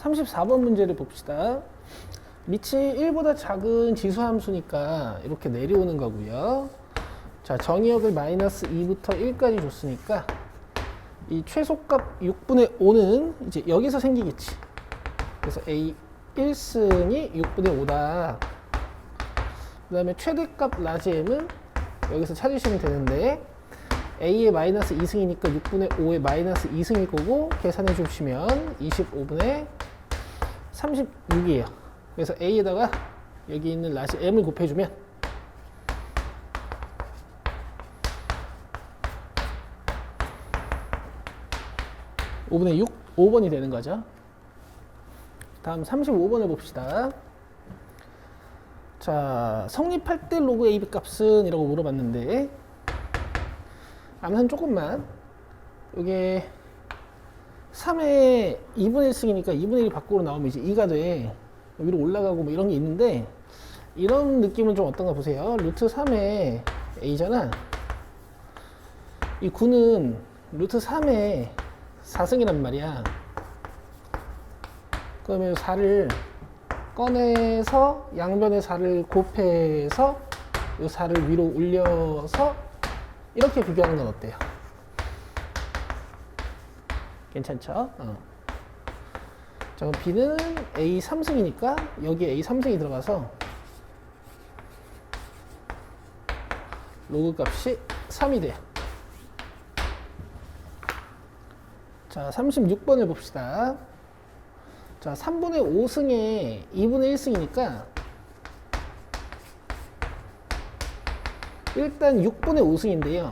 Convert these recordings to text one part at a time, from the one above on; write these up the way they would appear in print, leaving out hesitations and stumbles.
34번 문제를 봅시다. 밑이 1보다 작은 지수함수니까 이렇게 내려오는 거고요. 자, 정의역을 마이너스 2부터 1까지 줬으니까 이 최소값 6분의 5는 이제 여기서 생기겠지. 그래서 A 1승이 6분의 5다. 그 다음에 최대값 라지 m은 여기서 찾으시면 되는데 A의 마이너스 2승이니까 6분의 5의 마이너스 2승일 거고 계산해 주시면 25분의 36이에요. 그래서 A에다가 여기 있는 라지 m을 곱해주면 5분의 6, 5번이 되는 거죠. 다음 35번을 봅시다. 자, 성립할 때 로그 AB 값은 이라고 물어봤는데 아무튼 조금만 이게 3의 2분의 1승이니까 2분의 1이 밖으로 나오면 이제 2가 돼. 위로 올라가고 뭐 이런 게 있는데 이런 느낌은 좀 어떤가 보세요. 루트 3의 A잖아. 이 9는 루트 3의 4승이란 말이야. 그러면 4를 꺼내서 양변의 4를 곱해서 이 4를 위로 올려서 이렇게 비교하는 건 어때요? 괜찮죠? 자, 그럼 B는 A 3승이니까 여기에 A 3승이 들어가서 로그 값이 3이 돼요. 자, 36번을 봅시다. 자, 3분의 5승에 2분의 1승이니까 일단 6분의 5승인데요.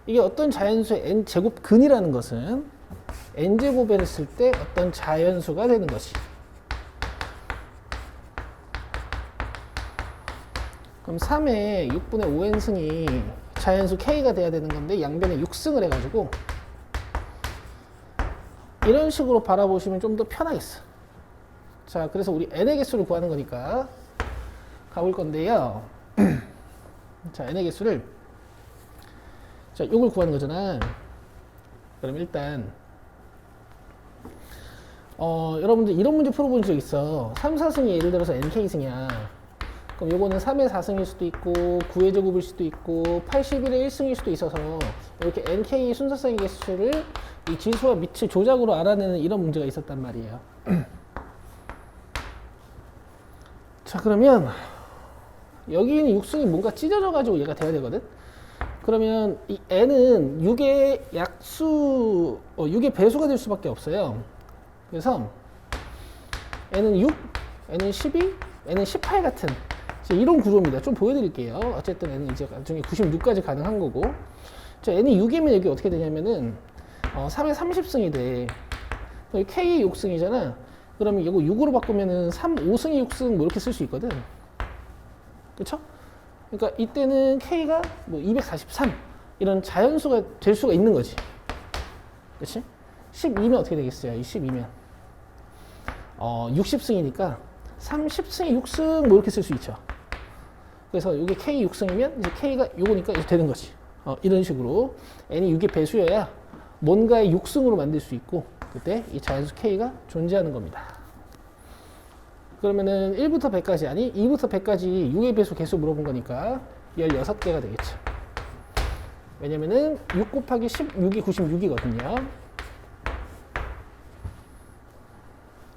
이게 어떤 자연수의 n제곱 근이라는 것은 n제곱을 했을 때 어떤 자연수가 되는 것이. 그럼 3의 6분의 5n승이 자연수 k가 돼야 되는 건데 양변에 6승을 해가지고 이런 식으로 바라보시면 좀 더 편하겠어. 자, 그래서 우리 n의 개수를 구하는 거니까 가볼 건데요. 자, n의 개수를 자, 요걸 구하는 거잖아. 그럼 일단 여러분들 이런 문제 풀어본 적 있어. 3, 4승이 예를 들어서 nk승이야. 그럼 요거는 3의 4승일 수도 있고 9의 제곱일 수도 있고 81의 1승일 수도 있어서 이렇게 nk 순서상의 개수를 이 지수와 밑을 조작으로 알아내는 이런 문제가 있었단 말이에요. 자, 그러면 여기 있는 6승이 뭔가 찢어져 가지고 얘가 돼야 되거든. 그러면 이 n은 6의 약수 6의 배수가 될 수밖에 없어요. 그래서 n은 6, n은 12, n은 18 같은 이런 구조입니다. 좀 보여드릴게요. 어쨌든 n은 이제 나중에 96까지 가능한 거고. 자, n이 6이면 여기 어떻게 되냐면은 3의 30승이 돼. K의 6승이잖아. 그러면 이거 6으로 바꾸면은 3, 5승의 6승 뭐 이렇게 쓸 수 있거든. 그쵸? 그러니까 이때는 K가 뭐 243 이런 자연수가 될 수가 있는 거지. 그치? 12면 어떻게 되겠어요? 이 12면 60승이니까 30승에 6승 뭐 이렇게 쓸 수 있죠. 그래서 이게 K 6승이면 이제 K가 요거니까 이렇게 되는 거지. 이런 식으로 n이 6의 배수여야 뭔가의 6승으로 만들 수 있고 그때 이 자연수 K가 존재하는 겁니다. 그러면은 1부터 100까지 아니 2부터 100까지 6의 배수 개수 물어본 거니까 16개가 되겠죠. 왜냐면은 6 곱하기 16이 96이거든요.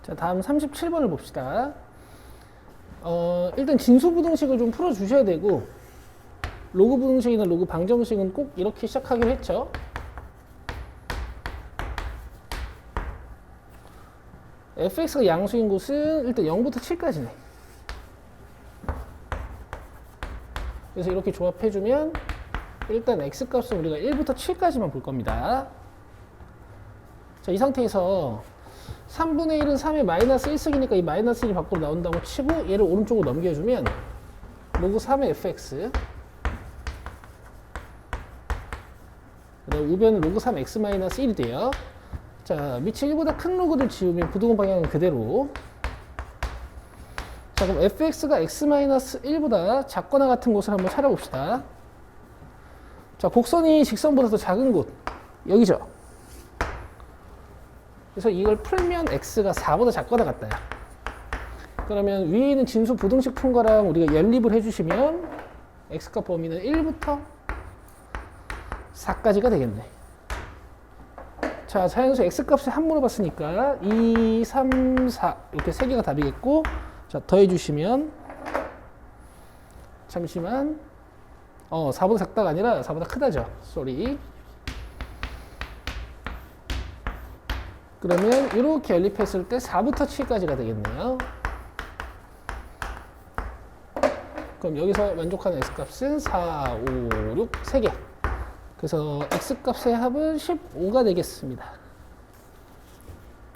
자, 다음 37번을 봅시다. 일단 진수부등식을 좀 풀어주셔야 되고 로그 부등식이나 로그 방정식은 꼭 이렇게 시작하기로 했죠. fx가 양수인 곳은 일단 0부터 7까지네. 그래서 이렇게 조합해주면 일단 x값은 우리가 1부터 7까지만 볼 겁니다. 자, 이 상태에서 3분의 1은 3의 마이너스 1승이니까 이 마이너스 1이 밖으로 나온다고 치고 얘를 오른쪽으로 넘겨주면 로그 3의 fx 그다음 우변은 로그 3x 마이너스 1이 돼요. 자, 밑이 1보다 큰 로그를 지우면 부등호 방향은 그대로. 자, 그럼 fx가 x-1보다 작거나 같은 곳을 한번 찾아봅시다. 자, 곡선이 직선보다 더 작은 곳 여기죠. 그래서 이걸 풀면 x가 4보다 작거나 같다야. 그러면 위에 있는 진수 부등식 푼 거랑 우리가 연립을 해주시면 x값 범위는 1부터 4까지가 되겠네. 자, 자연수 x값을 한 물어봤으니까 2, 3, 4 이렇게 세 개가 답이겠고, 자, 더해주시면 잠시만 4보다 작다가 아니라 4보다 크다죠. 쏘리. 그러면 이렇게 연립했을 때 4부터 7까지가 되겠네요. 그럼 여기서 만족하는 x값은 4, 5, 6, 3개. 그래서 x값의 합은 15가 되겠습니다.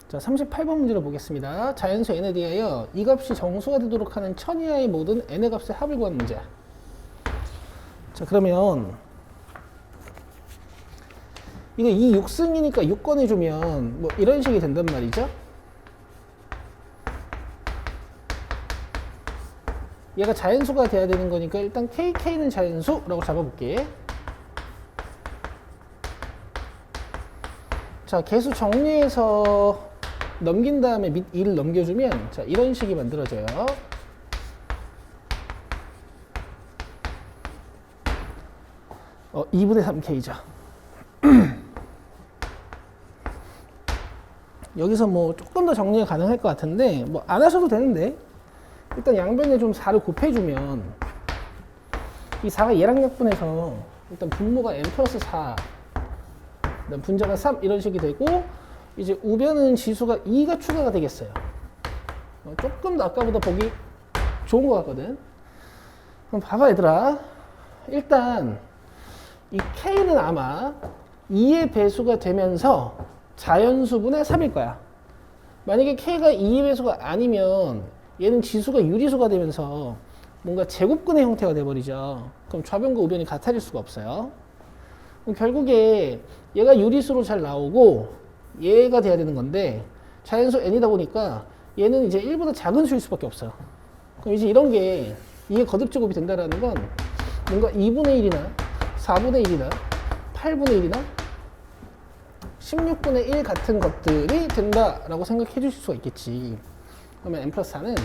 자, 38번 문제를 보겠습니다. 자연수 n에 대하여 이 값이 정수가 되도록 하는 천 이하의 모든 n의 값의 합을 구하는 문제. 자, 그러면 이거 6승이니까 6 꺼내주면 뭐 이런 식이 된단 말이죠. 얘가 자연수가 돼야 되는 거니까 일단 KK는 자연수라고 잡아볼게. 자, 개수 정리해서 넘긴 다음에 밑 2를 넘겨주면 자, 이런 식이 만들어져요. 어, 2분의 3K죠. 여기서 뭐 조금 더 정리가 가능할 것 같은데 뭐 안 하셔도 되는데 일단 양변에 좀 4를 곱해주면 이 4가 얘랑 약분해서 일단 분모가 n 플러스 4 그다음 분자가 3 이런 식이 되고 이제 우변은 지수가 2가 추가가 되겠어요. 조금 더 아까보다 보기 좋은 것 같거든. 그럼 봐봐 얘들아. 일단 이 K는 아마 2의 배수가 되면서 자연수분의 3일 거야. 만약에 K가 2의 배수가 아니면 얘는 지수가 유리수가 되면서 뭔가 제곱근의 형태가 돼버리죠. 그럼 좌변과 우변이 같아질 수가 없어요. 그럼 결국에 얘가 유리수로 잘 나오고 얘가 돼야 되는 건데 자연수 n이다 보니까 얘는 이제 1보다 작은 수일 수밖에 없어요. 그럼 이제 이런 게 이게 거듭제곱이 된다라는 건 뭔가 2분의 1이나 4분의 1이나 8분의 1이나 16분의 1 같은 것들이 된다라고 생각해 주실 수가 있겠지. 그러면 n 플러스 4는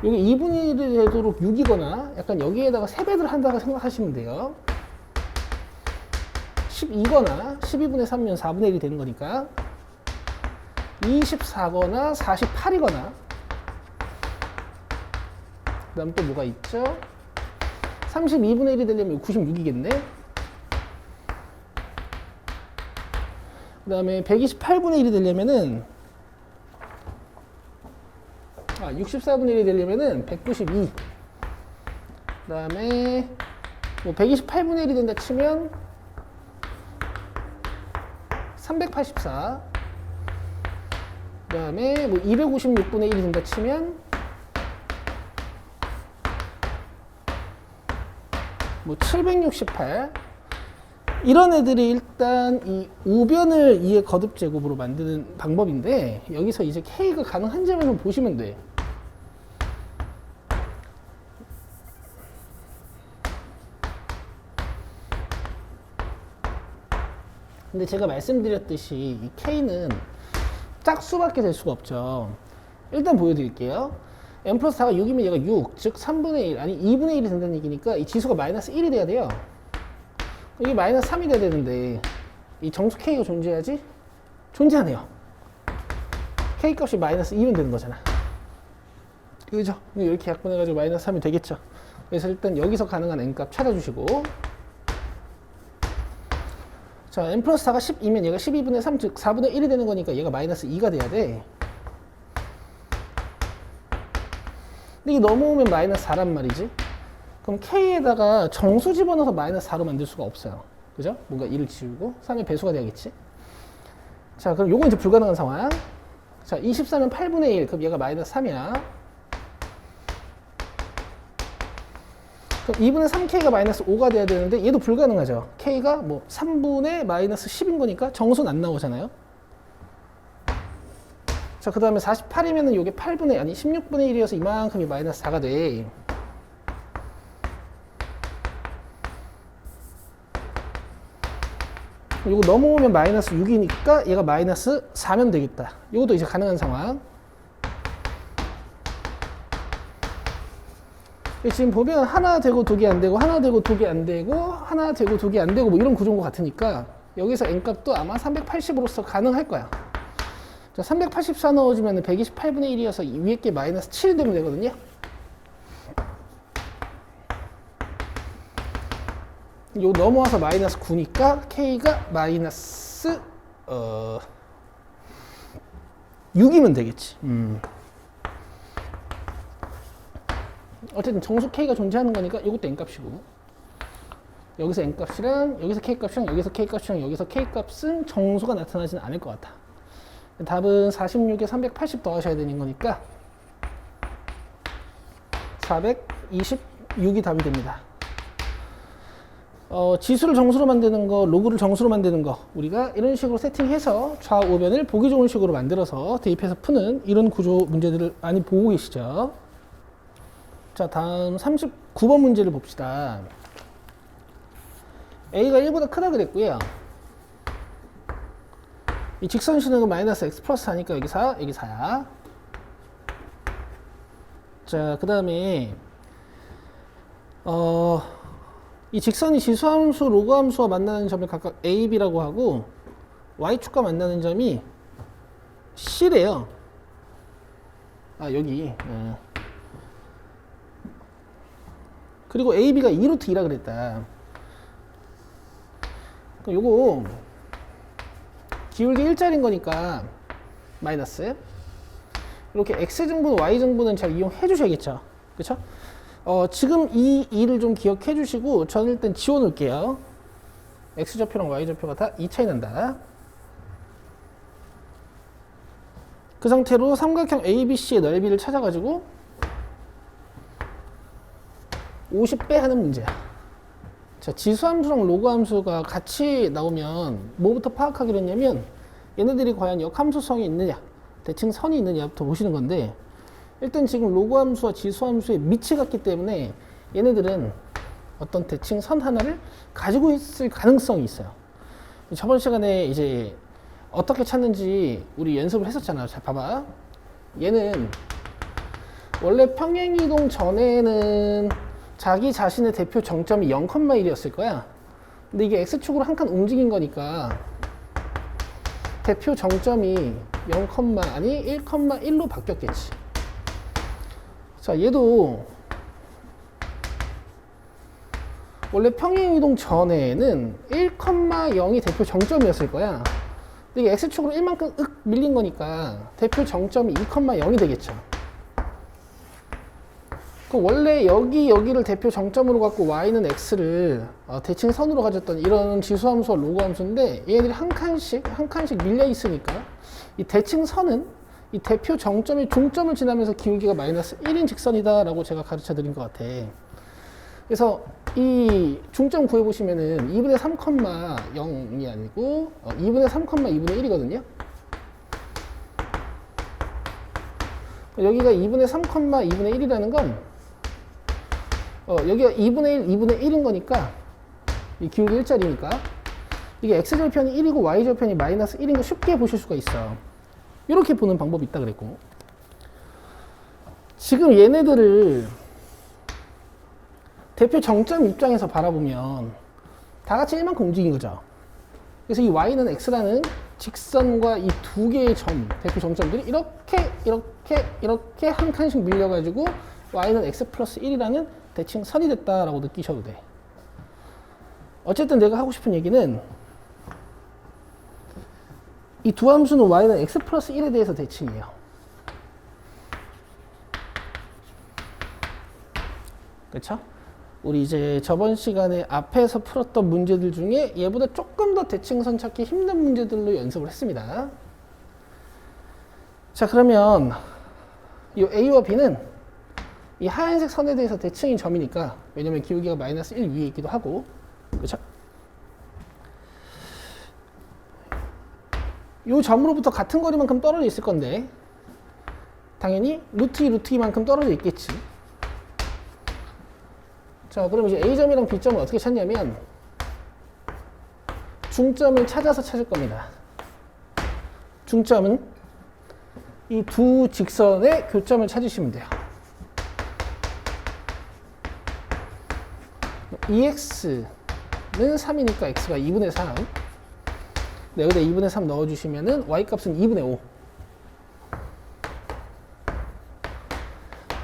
여기 2분의 1이 되도록 6이거나 약간 여기에다가 세배를 한다고 생각하시면 돼요. 12거나 12분의 3면 4분의 1이 되는 거니까 24거나 48이거나 그 다음 또 뭐가 있죠? 32분의 1이 되려면 96이겠네. 그 다음에 128분의 1이 되려면은 64분의 1이 되려면은 192. 그 다음에 뭐 128분의 1이 된다 치면 384. 그 다음에 뭐 256분의 1이 된다 치면 뭐 768. 이런 애들이 일단 이 우변을 2의 거듭제곱으로 만드는 방법인데 여기서 이제 K가 가능한지 한번 보시면 돼. 근데 제가 말씀드렸듯이 이 K는 짝수밖에 될 수가 없죠. 일단 보여드릴게요. n 플러스 4가 6이면 얘가 6, 즉 3분의 1, 아니 2분의 1이 된다는 얘기니까 이 지수가 마이너스 1이 돼야 돼요. 이게 마이너스 3이 돼야 되는데 이 정수 K가 존재하지? 존재하네요. K 값이 마이너스 2면 되는 거잖아. 그죠? 이렇게 약분해가지고 마이너스 3이 되겠죠. 그래서 일단 여기서 가능한 n값 찾아주시고, 자, n 플러스 4가 12면 얘가 12분의 3, 즉 4분의 1이 되는 거니까 얘가 마이너스 2가 돼야 돼. 근데 이게 넘어오면 마이너스 4란 말이지. 그럼 K에다가 정수 집어넣어서 마이너스 4로 만들 수가 없어요. 그죠? 뭔가 2를 지우고 3의 배수가 돼야겠지. 자, 그럼 요건 이제 불가능한 상황. 자, 24면 8분의 1, 그럼 얘가 마이너스 3이야. 그럼 2분의 3K가 마이너스 5가 돼야 되는데 얘도 불가능하죠. K가 뭐 3분의 마이너스 10인 거니까 정수는 안 나오잖아요. 자, 그 다음에 48이면은 요게 8분의, 아니 16분의 1이어서 이만큼이 마이너스 4가 돼. 이거 넘어오면 마이너스 6이니까 얘가 마이너스 4면 되겠다. 이것도 이제 가능한 상황. 지금 보면 하나 되고 두 개 안 되고 하나 되고 두 개 안 되고 하나 되고 두 개 안 되고 뭐 이런 구조인 것 같으니까 여기서 n값도 아마 380으로서 가능할 거야. 자, 384 넣어주면 128분의 1이어서 위에 게 마이너스 7 되면 되거든요. 요 넘어와서 마이너스 9니까 k가 마이너스 6이면 되겠지. 어쨌든 정수 k가 존재하는 거니까 이것도 n값이고 여기서 n값이랑 여기서 k값이랑 여기서 k값이랑 여기서 k값은 정수가 나타나지는 않을 것 같아. 답은 46에 380 더하셔야 되는 거니까 426이 답이 됩니다. 지수를 정수로 만드는 거, 로그를 정수로 만드는 거 우리가 이런 식으로 세팅해서 좌우변을 보기 좋은 식으로 만들어서 대입해서 푸는 이런 구조 문제들을 많이 보고 계시죠. 자, 다음 39번 문제를 봅시다. A가 1보다 크다 그랬고요. 이 직선 신호가 마이너스 x 플러스 4니까 여기 4, 여기 4야. 자, 그 다음에 이 직선이 지수함수, 로그함수와 만나는 점을 각각 A, B라고 하고 Y축과 만나는 점이 C래요. 아, 여기. 그리고 A, B가 2루트 2라 그랬다. 그럼 요거 기울기 1짜리인 거니까 마이너스. 이렇게 X증분, Y증분은 잘 이용해 주셔야겠죠. 그쵸? 지금 이 2를 좀 기억해 주시고 저는 일단 지워 놓을게요. X좌표랑 Y좌표가 다 2 차이 난다. 그 상태로 삼각형 ABC의 넓이를 찾아가지고 50배 하는 문제야. 자, 지수함수랑 로그함수가 같이 나오면 뭐부터 파악하기로 했냐면 얘네들이 과연 역함수성이 있느냐, 대칭선이 있느냐부터 보시는 건데 일단 지금 로그함수와 지수함수의 밑이 같기 때문에 얘네들은 어떤 대칭선 하나를 가지고 있을 가능성이 있어요. 저번 시간에 이제 어떻게 찾는지 우리 연습을 했었잖아요. 자, 봐봐. 얘는 원래 평행이동 전에는 자기 자신의 대표 정점이 0,1이었을 거야. 근데 이게 X축으로 한 칸 움직인 거니까 대표 정점이 1,1로 바뀌었겠지. 자, 얘도 원래 평행이동 전에는 1,0이 대표 정점이었을 거야. 근데 이게 X축으로 1만큼 밀린 거니까 대표 정점이 2,0이 되겠죠. 그 원래 여기를 대표 정점으로 갖고 y는 x를 대칭선으로 가졌던 이런 지수함수와 로그함수인데 얘네들이 한 칸씩 밀려 있으니까 이 대칭선은 이 대표 정점의 중점을 지나면서 기울기가 마이너스 1인 직선이다 라고 제가 가르쳐 드린 것 같아. 그래서 이 중점 구해보시면은 2분의 3,0이 아니고 2분의 3,2분의 1이거든요. 여기가 2분의 3,2분의 1이라는 건 여기가 2분의 1, 2분의 1인 거니까 이 기울기 1짜리니까 이게 x절편이 1이고 y절편이 마이너스 1인 거 쉽게 보실 수가 있어. 이렇게 보는 방법이 있다 그랬고 지금 얘네들을 대표 정점 입장에서 바라보면 다 같이 1만큼 움직인 거죠. 그래서 이 y는 x라는 직선과 이 두 개의 점, 대표 정점들이 이렇게 한 칸씩 밀려가지고 y는 x 플러스 1이라는 대칭선이 됐다라고 느끼셔도 돼. 어쨌든 내가 하고 싶은 얘기는 이 두 함수는 y는 x 플러스 1에 대해서 대칭이에요. 그쵸? 우리 이제 저번 시간에 앞에서 풀었던 문제들 중에 얘보다 조금 더 대칭선 찾기 힘든 문제들로 연습을 했습니다. 자, 그러면 이 A와 B는 이 하얀색 선에 대해서 대칭인 점이니까 왜냐면 기울기가 마이너스 1 위에 있기도 하고 그렇죠? 이 점으로부터 같은 거리만큼 떨어져 있을 건데 당연히 루트 2, 루트 2만큼 떨어져 있겠지. 자, 그럼 이제 A점이랑 B점을 어떻게 찾냐면 중점을 찾아서 찾을 겁니다. 중점은 이 두 직선의 교점을 찾으시면 돼요. EX는 3이니까 X가 2분의 3. 네, 여기다 2분의 3 넣어주시면은 Y값은 2분의 5.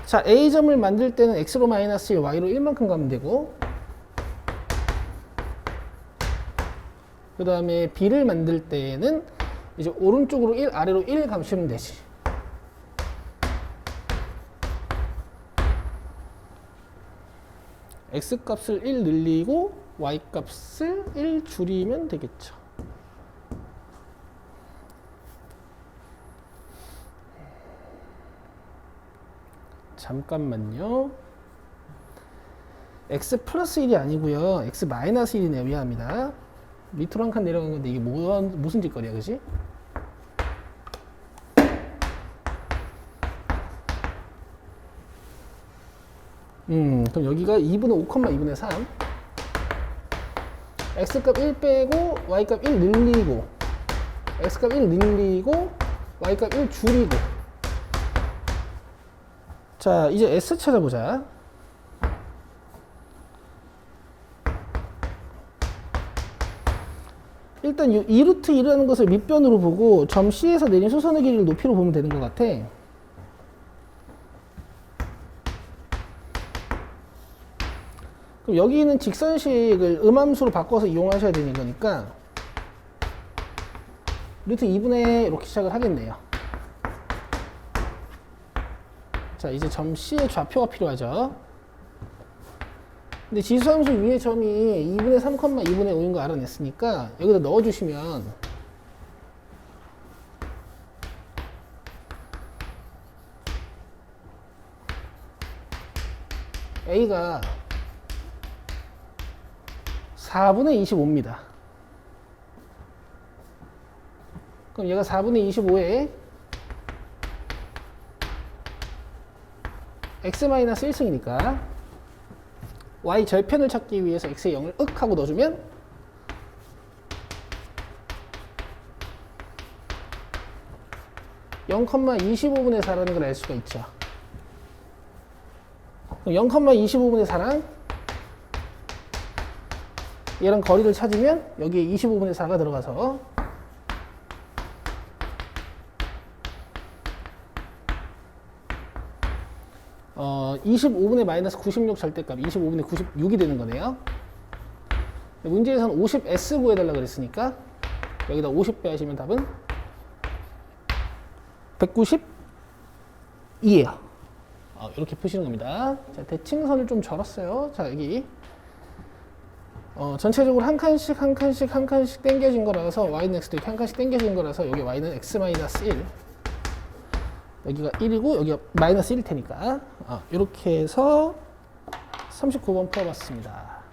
자, A점을 만들 때는 X로 마이너스 1, Y로 1만큼 가면 되고, 그 다음에 B를 만들 때는 이제 오른쪽으로 1, 아래로 1 감시면 되지. X값을 1 늘리고 Y값을 1 줄이면 되겠죠. 잠깐만요. X 플러스 1이 아니고요. X 마이너스 1이네요. 미안합니다. 밑으로 한 칸 내려간 건데 이게 무슨 짓거리야, 그지? 그럼 여기가 2분의 5, 2분의 3. X값 1 빼고 Y값 1 늘리고 X값 1 늘리고 Y값 1 줄이고. 자, 이제 S 찾아보자. 일단 2루트 1이라는 것을 밑변으로 보고 점 C에서 내린 수선의 길이를 높이로 보면 되는 것 같아. 그럼 여기 있는 직선식을 음함수로 바꿔서 이용하셔야 되는 거니까 루트 2분의 이렇게 시작을 하겠네요. 자, 이제 점 C의 좌표가 필요하죠. 근데 지수함수 위의 점이 2분의 3, 2분의 5인 거 알아냈으니까 여기다 넣어주시면 A가 4분의 25입니다. 그럼 얘가 4분의 25에 x-1승이니까 y 절편을 찾기 위해서 x의 0을 윽 하고 넣어주면 (0,25분의 4라는 걸 알 수가 있죠. 0,25분의 4랑 얘랑 거리를 찾으면 여기에 25분의 4가 들어가서 어 25분의 마이너스 96 절대값 25분의 96이 되는 거네요. 문제에서는 50S 구해달라고 그랬으니까 여기다 50 빼하시면 답은 192예요. 이렇게 푸시는 겁니다. 자, 대칭선을 좀 절었어요. 자, 여기 전체적으로 한 칸씩 당겨진 거라서 y는 x 이렇게 한 칸씩 당겨진 거라서 여기 y는 x-1 여기가 1이고 여기가 마이너스 1일 테니까 이렇게 해서 39번 풀어봤습니다.